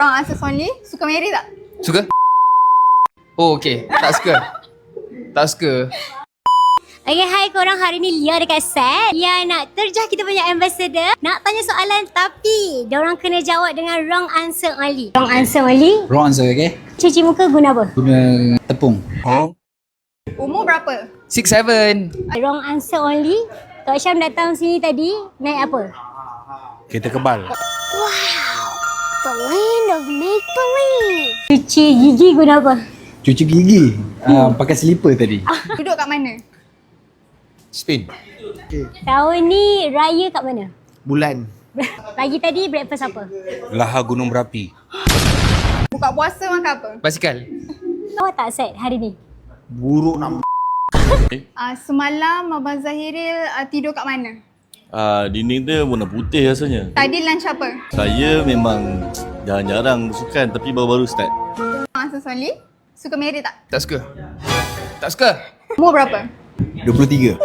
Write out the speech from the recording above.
Orang answer Sonly, suka Mary tak? Suka? Oh, okay. Tak suka. Tak suka. Okay, hai korang, hari ni Lia dekat set. Lia nak terjah kita punya ambassador. Nak tanya soalan tapi diorang kena jawab dengan wrong answer only. Wrong answer only. Wrong answer, okay? Cuci muka guna apa? Guna tepung. Umur berapa? 6'7". Wrong answer only. Tok Syam datang sini tadi naik apa? Kereta kebal. The land of make-believe. Cuci gigi guna apa? Cuci gigi. Pakai slipper tadi. Duduk kat mana? Spain. Tahun ni raya kat mana? Bulan. Pagi tadi breakfast apa? Lahar gunung berapi. Buka puasa makan apa? Basikal. Awak tak set hari ni? Buruk nak. Semalam Abang Zahiril tidur kat mana? Dinding dia warna putih rasanya. Tadi lunch apa? Saya memang jarang-jarang bersukan tapi baru-baru start. Answer Sonly, suka Mary tak? Tak suka. Tak suka. Umur berapa? 23.